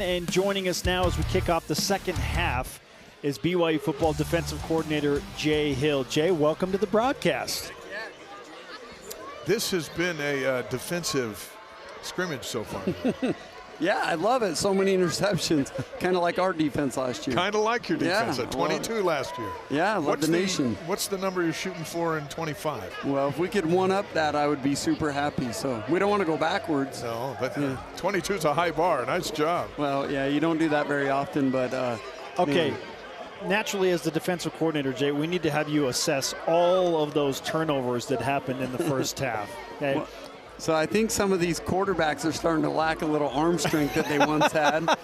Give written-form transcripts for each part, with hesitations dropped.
And joining us now as we kick off the second half is BYU football defensive coordinator Jay Hill. Jay, welcome to the broadcast. This has been a defensive scrimmage so far. Yeah, I love it. So many interceptions, kind of like our defense last year. Kind of like your defense at 22 last year. Yeah, I love the nation. What's the number you're shooting for in 25? Well, if we could one-up that, I would be super happy. So we don't want to go backwards. No, but 22 is a high bar. Nice job. Well, yeah, you don't do that very often, but okay. Naturally, as the defensive coordinator, Jay, we need to have you assess all of those turnovers that happened in the first half. Okay. Well, so I think some of these quarterbacks are starting to lack a little arm strength that they once had.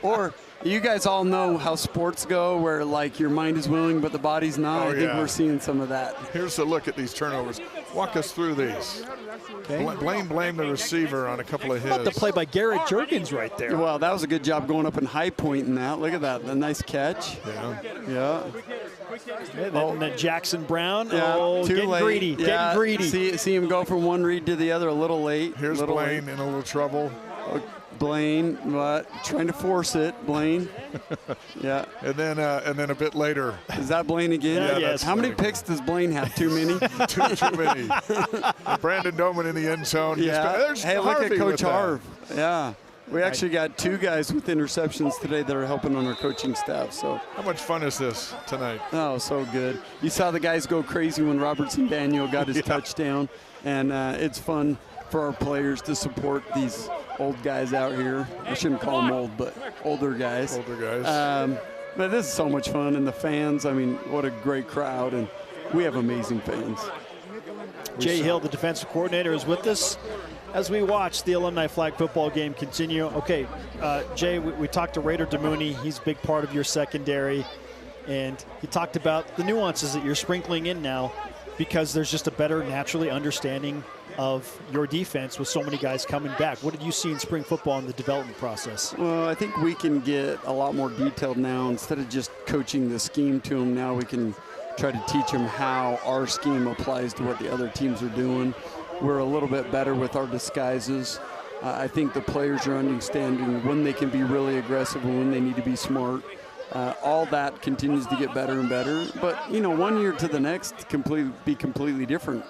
Or you guys all know how sports go, where like your mind is willing but the body's not. I think we're seeing some of that. Here's a look at these turnovers. Walk us through these. Okay. Blame the receiver on a couple of his. About the play by Garrett Juergens right there. Well, that was a good job going up and high pointing that. Look at that, a nice catch. Yeah. And then Jackson Brown. Yeah, too getting late. greedy. Getting greedy. See him go from one read to the other a little late. Here's Blaine in a little trouble. Blaine, trying to force it. Blaine. Yeah. And then a bit later. Is that Blaine again? Yeah, yes. How many picks does Blaine have? Too many? Too many. Brandon Doman in the end zone. Yeah. Hey, look Harvey at Coach with Harv. Yeah. We actually got two guys with interceptions today that are helping on our coaching staff. So how much fun is this tonight? Oh, so good. You saw the guys go crazy when Robertson Daniel got his touchdown, and it's fun for our players to support these old guys out here. I shouldn't call them old, but older guys. Older guys. But this is so much fun, and the fans, I mean, what a great crowd, and we have amazing fans. Jay Hill, the defensive coordinator, is with us as we watch the alumni flag football game continue. Okay, Jay, we talked to Raider Demooney. He's a big part of your secondary, and he talked about the nuances that you're sprinkling in now because there's just a better naturally understanding of your defense with so many guys coming back. What did you see in spring football in the development process? Well, I think we can get a lot more detailed now. Instead of just coaching the scheme to them, now we can try to teach them how our scheme applies to what the other teams are doing. We're a little bit better with our disguises. I think the players are understanding when they can be really aggressive and when they need to be smart. All that continues to get better and better. But, you know, 1 year to the next be completely different.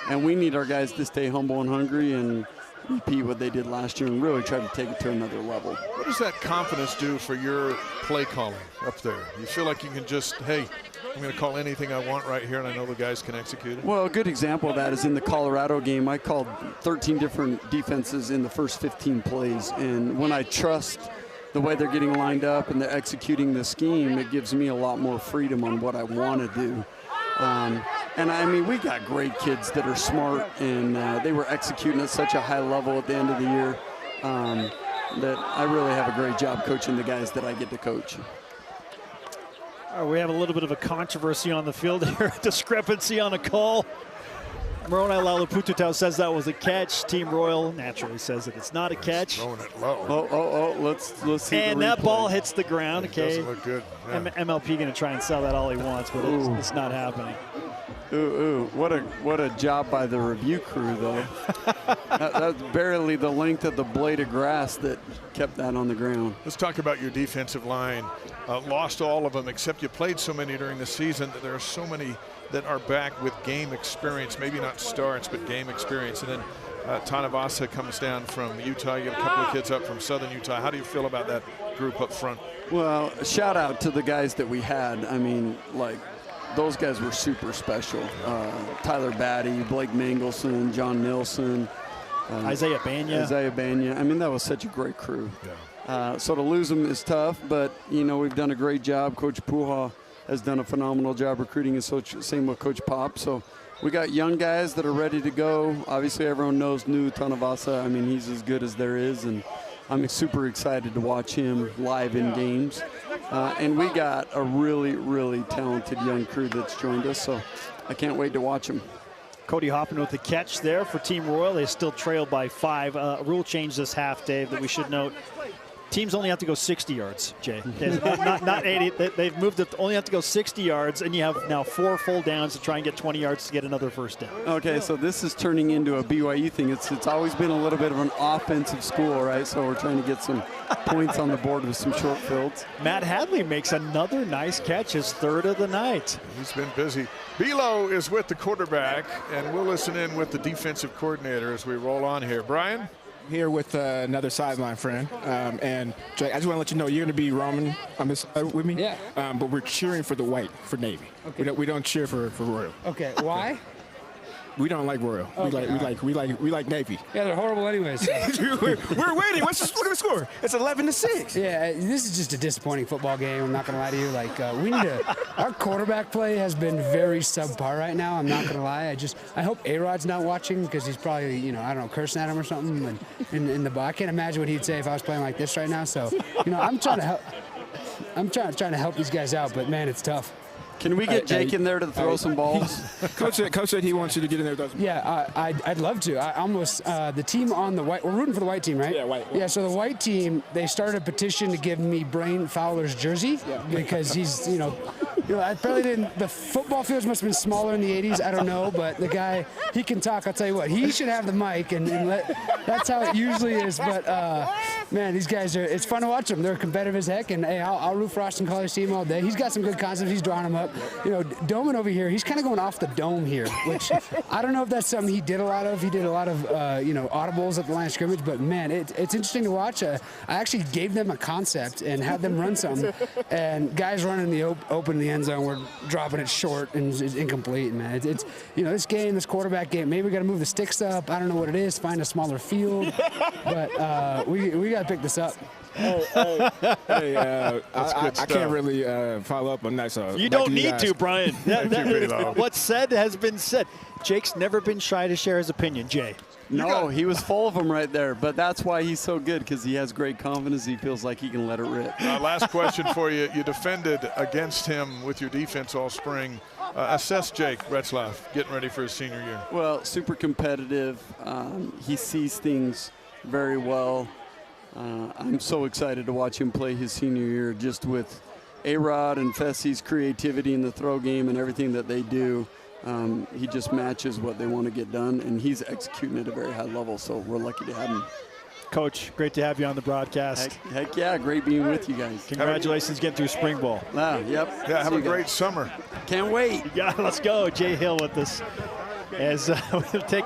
And we need our guys to stay humble and hungry and repeat what they did last year and really try to take it to another level. What does that confidence do for your play calling up there? You feel like you can just, hey, I'm going to call anything I want right here, and I know the guys can execute it? Well, a good example of that is in the Colorado game. I called 13 different defenses in the first 15 plays, and when I trust the way they're getting lined up and they're executing the scheme, it gives me a lot more freedom on what I want to do. And, I mean, we got great kids that are smart, and they were executing at such a high level at the end of the year that I really have a great job coaching the guys that I get to coach. We have a little bit of a controversy on the field here, discrepancy on a call. Moroni Lalapututau says that was a catch. Team Royal naturally says that it's not a catch. Throwing it low. Oh, let's see. And that ball hits the ground. It okay. doesn't look good. Yeah. MLP going to try and sell that all he wants, but it's not happening. Ooh, what a job by the review crew, though. That's barely the length of the blade of grass that kept that on the ground. Let's talk about your defensive line. Lost all of them, except you played so many during the season that there are so many that are back with game experience, maybe not starts, but game experience. And then Tanavasa comes down from Utah. You have a couple of kids up from Southern Utah. How do you feel about that group up front? Well, shout out to the guys that we had. I mean, like, those guys were super special. Tyler Batty, Blake Mangelson, John Nilsson. Isaiah Banya. I mean, that was such a great crew. Yeah. So to lose them is tough, but, you know, we've done a great job. Coach Puha has done a phenomenal job recruiting, and so same with Coach Pop. So we got young guys that are ready to go. Obviously, everyone knows New Tanavasa. I mean, he's as good as there is, and I'm super excited to watch him live in games. And we got a really, really talented young crew that's joined us, so I can't wait to watch them. Cody Hoffman with the catch there for Team Royal. They still trail by 5. Rule change this half, Dave, that we should note. Teams only have to go 60 yards, Jay. not 80. They've moved it. Only have to go 60 yards, and you have now 4 full downs to try and get 20 yards to get another first down. Okay, so this is turning into a BYU thing. It's always been a little bit of an offensive school, right? So we're trying to get some points on the board with some short fields. Matt Hadley makes another nice catch, his 3rd of the night. He's been busy. Belo is with the quarterback, and we'll listen in with the defensive coordinator as we roll on here. Brian? Here with another sideline friend, and Jay, I just want to let you know you're going to be roaming on this side with me. Yeah. But we're cheering for the white, for Navy. Okay. We don't cheer for Royal. Okay, why? We don't like Royal. Okay. We like Navy. Yeah, they're horrible anyways. we're waiting. Look at the score. It's 11-6. Yeah, this is just a disappointing football game. I'm not gonna lie to you. Like we need to. Our quarterback play has been very subpar right now. I'm not gonna lie. I hope A-Rod's not watching because he's probably I don't know, cursing at him or something. And in the I can't imagine what he'd say if I was playing like this right now. So I'm trying to help. I'm trying to help these guys out, but man, it's tough. Can we get Jake in there to throw some balls? Coach said he wants you to get in there. Yeah, I'd love to. I almost the team on the white. We're rooting for the white team, right? Yeah, white. Yeah, so the white team, they started a petition to give me Brain Fowler's jersey because he's I probably didn't. The football fields must have been smaller in the '80s. I don't know, but the guy, he can talk. I'll tell you what, he should have the mic, and that's how it usually is. But man, these guys it's fun to watch them. They're competitive as heck, and hey, I'll root for Austin College team all day. He's got some good concepts. He's drawing them up. Doman over here, he's kind of going off the dome here, which I don't know if that's something he did a lot of. He did a lot of audibles at the line of scrimmage, but man, it's interesting to watch. I actually gave them a concept and had them run some, and guys running the open in the end zone, we're dropping it short and it's incomplete. Man, it's this game, this quarterback game. Maybe we got to move the sticks up. I don't know what it is. Find a smaller field, but we got to pick this up. I can't really follow up on that. So you don't need to, Brian. What's said has been said. Jake's never been shy to share his opinion, Jay. No, he was full of them right there, but that's why he's so good, because he has great confidence. He feels like he can let it rip. Last question for you. You defended against him with your defense all spring. Assess Jake Retzlaff getting ready for his senior year. Well, super competitive. He sees things very well. I'm so excited to watch him play his senior year, just with A-Rod and Fessie's creativity in the throw game and everything that they do. He just matches what they want to get done, and he's executing at a very high level, so we're lucky to have him. Coach, great to have you on the broadcast. Heck yeah, great being with you guys. Congratulations getting through spring ball. Yep. Yeah, have a great summer. Can't wait. Yeah, let's go. Jay Hill with us as we'll take